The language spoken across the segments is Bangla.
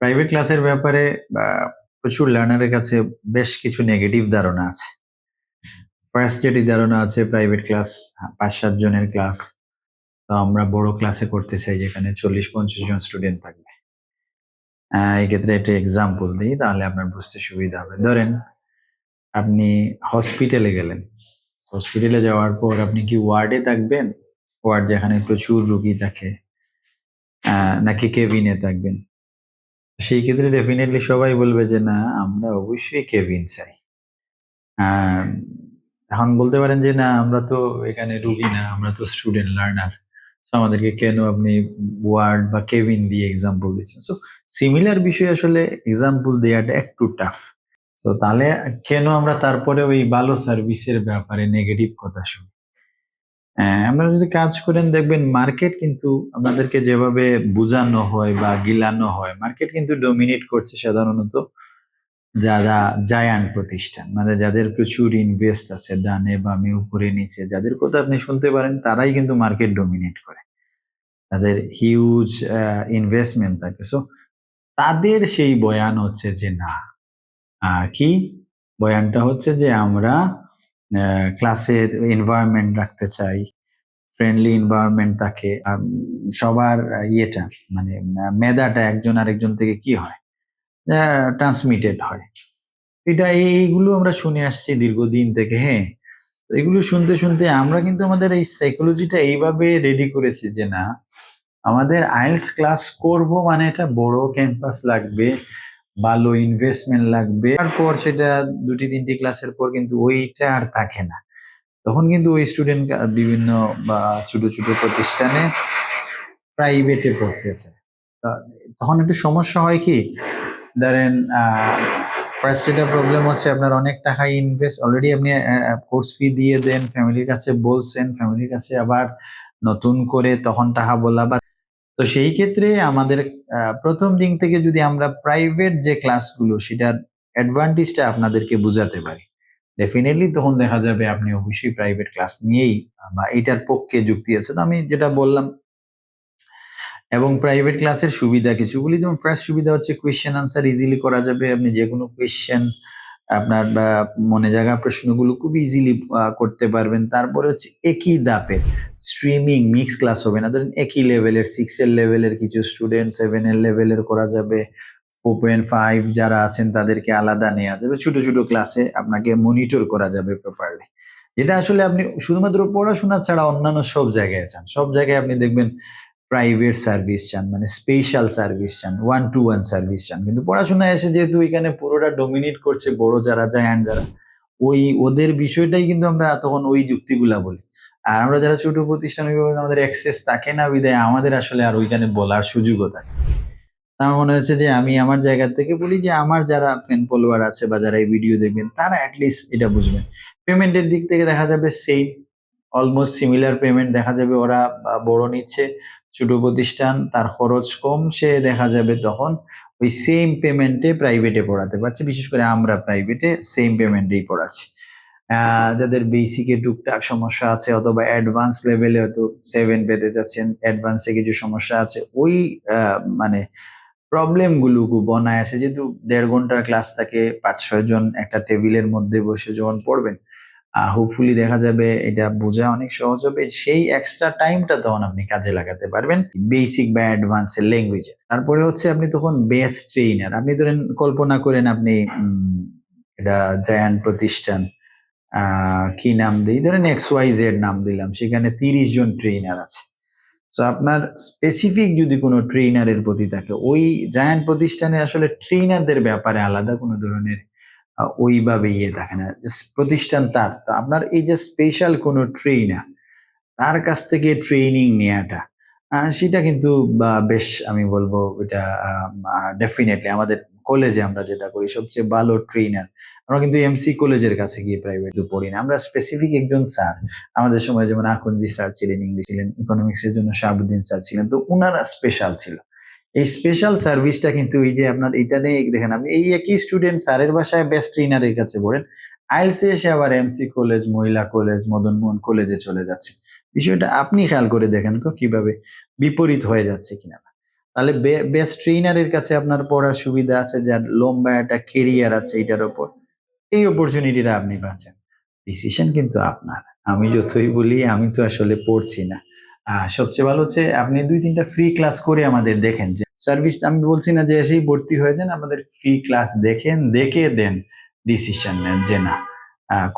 প্রাইভেট ক্লাসের ব্যাপারে প্রচুর লার্নারের কাছে বেশ কিছু নেগেটিভ ধারণা আছে। ফার্স্ট যেটি ধারণা আছে, প্রাইভেট ক্লাস ৫-৭ জনের ক্লাস, তো আমরা বড় ক্লাসে করতে চাই যেখানে ৪০-৫০ জন স্টুডেন্ট থাকবে। এই ক্ষেত্রে একটা এক্সাম্পল দিই, তাহলে আপনার বুঝতে সুবিধা হবে। ধরেন আপনি হসপিটালে গেলেন, হসপিটালে যাওয়ার পর আপনি কি ওয়ার্ডে থাকবেন, ওয়ার্ড যেখানে প্রচুর রোগী থাকে, নাকি কেবিনে থাকবেন? সেই ক্ষেত্রে ডেফিনেটলি সবাই বলবে যে না, আমরা অবশ্যই কেবিন চাই। আহ, এখন বলতে পারেন যে না, আমরা তো এখানে রুগী না, আমরা তো স্টুডেন্ট লার্নার, আমাদেরকে কেন আপনি ওয়ার্ড বা কেবিন দিয়ে এক্সাম্পল দিচ্ছেন? সো সিমিলার বিষয় আসলে এক্সাম্পল দেওয়াটা একটু টাফ। তো তাহলে কেন আমরা তারপরে ওই ভালো সার্ভিসের ব্যাপারে নেগেটিভ কথা শুনি? আপনারা যদি কাজ করেন দেখবেন মার্কেট কিন্তু আপনাদেরকে যেভাবে বোঝানো হয় বা গিলানো হয়, মার্কেট কিন্তু ডমিনেট করছে সাধারণত যারা জায়ান্ট প্রতিষ্ঠান, মানে যাদের প্রচুর ইনভেস্ট আছে ডানে বামে উপরে নিচে, যাদের কথা আপনি শুনতে পারেন, তারাই কিন্তু মার্কেট ডমিনেট করে। তাদের হিউজ ইনভেস্টমেন্ট থাকে। সো তাদের সেই বয়ান হচ্ছে যে না, কি বয়ানটা হচ্ছে যে আমরা ক্লাসের এনভায়রনমেন্ট রাখতে চাই, ফ্রেন্ডলি এনভায়রনমেন্ট থাকে। সবার ইয়েটা মানে মেধাটা একজন আরেকজন থেকে কি হয়, ট্রান্সমিটেড হয়। এটা এইগুলো আমরা শুনে আসছি দীর্ঘদিন থেকে। হ্যাঁ, এগুলো শুনতে শুনতে আমরা কিন্তু আমাদের এই সাইকোলজিটা এইভাবে রেডি করেছি যে না, আমাদের আইএলটিএস ক্লাস করব মানে এটা বড় ক্যাম্পাস লাগবে, ভালো ইনভেস্টমেন্ট লাগবে। তারপর সেটা ২টি-৩টি ক্লাসের পর কিন্তু ওইটা আর থাকে না। তখন কিন্তু ওই স্টুডেন্ট বিভিন্ন বা ছোট ছোট প্রতিষ্ঠানে প্রাইভেটে পড়তেছে। তখন একটু সমস্যা হয় কি, ধরেন ফার্স্ট যেটা প্রবলেম হচ্ছে, আপনার অনেক টাকা ইনভেস্ট অলরেডি, আপনি কোর্স ফি দিয়ে দেন, ফ্যামিলির কাছে বলছেন, ফ্যামিলির কাছে আবার নতুন করে তখন টাকা বলা। বা তো সেই ক্ষেত্রে আমাদের প্রথম দিন থেকে যদি আমরা প্রাইভেট যে ক্লাসগুলো সেটার অ্যাডভান্টেজটা আপনাদেরকে বুঝাতে পারি, ডেফিনেটলি তখন দেখা যাবে আপনি অবশ্যই প্রাইভেট ক্লাস নিয়েই বা এটার পক্ষে যুক্তি আছে। তো আমি যেটা বললাম, এবং প্রাইভেট ক্লাসের সুবিধা কিছুগুলি, যেমন ফার্স্ট সুবিধা হচ্ছে কোয়েশ্চেন আনসার ইজিলি করা যাবে। আপনি যে কোনো কোয়েশ্চেন আপনার বা মনে জাগা প্রশ্নগুলো খুব ইজিলি করতে পারবেন। তারপরে হচ্ছে একই ধাপের স্ট্রিমিং মিক্স ক্লাস হবে না। ধরেন একই লেভেলের 6 এর লেভেলের কিছু স্টুডেন্ট 7 এর লেভেলের করা যাবে, 4.5 যারা আছেন তাদেরকে আলাদা নেওয়া যাবে, ছোট ছোট ক্লাসে আপনাকে মনিটর করা যাবে প্রপারলি। যেটা আসলে আপনি শুধুমাত্র পড়াশোনা ছাড়া অন্যান্য সব জায়গায় চান। সব জায়গায় আপনি দেখবেন প্রাইভেট সার্ভিস চান, মানে স্পেশাল সার্ভিস চান, 1-to-1 সার্ভিস চান। কিন্তু পড়াশোনায় এসে যেহেতু এখানে পুরোটা ডমিনেট করছে বড় যারা জায়ান্ট যারা, ওদের বিষয়টাই কিন্তু আমরা তখন ওই যুক্তিগুলা বলি। আর আমরা যারা ছোট প্রতিষ্ঠান, ওইভাবে আমাদের অ্যাক্সেস থাকে না, বিধায় আমাদের আসলে আর ওইখানে বলার সুযোগও থাকে। আমার মনে হচ্ছে যে আমি আমার জায়গা থেকে বলি যে আমার যারা ফ্যান ফলোয়ার আছে বা যারা এই ভিডিও দেখবেন, তারা অ্যাটলিস্ট এটা বুঝবেন। পেমেন্টের দিক থেকে দেখা যাবে সেম, অলমোস্ট সিমিলার পেমেন্ট দেখা যাবে। ওরা বড় নিচ্ছে, ছোট প্রতিষ্ঠান তার খরচ কম, সে দেখা যাবে তখন ওই সেম পেমেন্টে প্রাইভেটে পড়াতে পারছে। বিশেষ করে আমরা প্রাইভেটে সেম পেমেন্টেই পড়াচ্ছি। যাদের বেসিকে টুকটাক সমস্যা আছে অথবা অ্যাডভান্স লেভেলে হয়তো 7 পেতে যাচ্ছেন, অ্যাডভান্সে কিছু সমস্যা আছে, ওই মানে প্রবলেম গুলো খুব অনায়াসে, যেহেতু ১.৫ ঘন্টার ক্লাস থাকে, ৫-৬ জন একটা টেবিলের মধ্যে বসে যখন পড়বেন, হোপফুলি দেখা যাবে এটা বোঝা অনেক সহজ হবে। সেই এক্সট্রা টাইমটা তখন আপনি কাজে লাগাতে পারবেন বেসিক বা অ্যাডভান্স এর ল্যাঙ্গুয়েজে। তারপরে হচ্ছে আপনি তখন বেস্ট ট্রেইনার। আপনি ধরেন কল্পনা করেন আপনি এটা জায়ান্ট প্রতিষ্ঠান, কি নাম দিই, ধরেন XYZ নাম দিলাম, সেখানে ৩০ জন ট্রেইনার আছে। সো আপনার স্পেসিফিক যদি কোনো ট্রেইনারের প্রতি থাকে, ওই জায়ান্ট প্রতিষ্ঠানে আসলে ট্রেইনারদের ব্যাপারে আলাদা কোনো ধরনের ওইভাবে ইয়ে থাকে না। প্রতিষ্ঠান তার, তো আপনার এই যে স্পেশাল কোনো ট্রেইনার, তার কাছ থেকে ট্রেনিং নেয়াটা, সেটা কিন্তু বেশ, আমি বলবো এটা ডেফিনেটলি আমাদের কলেজে আমরা যেটা করি সবচেয়ে ভালো ট্রেইনার। আমরা কিন্তু এমসি কলেজের কাছে গিয়ে প্রাইভেট পড়ি না, আমরা স্পেসিফিক একজন স্যার, আমাদের সময় যেমন আখুনজি স্যার ছিলেন, ইংলিশ ছিলেন, ইকোনমিক্স এর জন্য শাহাবুদ্দিন স্যার ছিলেন, তো উনারা স্পেশাল ছিল। এই স্পেশাল সার্ভিসটা কিন্তু এই যে আপনার এটা নিয়ে দেখেন, আপনি এই একই স্টুডেন্ট স্যারের বাসায় বেস্ট ট্রেইনারের কাছে পড়েন, আইএলটিএস এসে আবার এমসি কলেজ, মহিলা কলেজ, মদন মোহন কলেজে চলে যাচ্ছে। বিষয়টা আপনি খেয়াল করে দেখেন তো কিভাবে বিপরীত হয়ে যাচ্ছে কিনা। তাহলে বেস্ট ট্রেনারের কাছে আপনার পড়ার সুবিধা আছে, যার লম্বা একটা কেরিয়ার আছে এটার উপর, এই অপরচুনিটিটা আপনি পাচ্ছেন। ডিসিশন কিন্তু আপনার। আমি যতই বলি আমি তো আসলে পড়ছি না। সবচেয়ে ভালো হচ্ছে আপনি ২-৩ টা ফ্রি ক্লাস করে আমাদের দেখেন। যে সার্ভিস আমি বলছি না যে এসেই ভর্তি হয়ে যান, আমাদের ফ্রি ক্লাস দেখেন, দেখে দেন ডিসিশন নেন যে না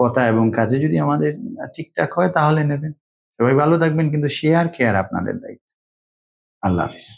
কথা এবং কাজে যদি আমাদের ঠিকঠাক হয় তাহলে নেবেন। সবাই ভালো থাকবেন, কিন্তু শেয়ার কেয়ার আপনাদের দায়িত্ব। আল্লাহ হাফিজ।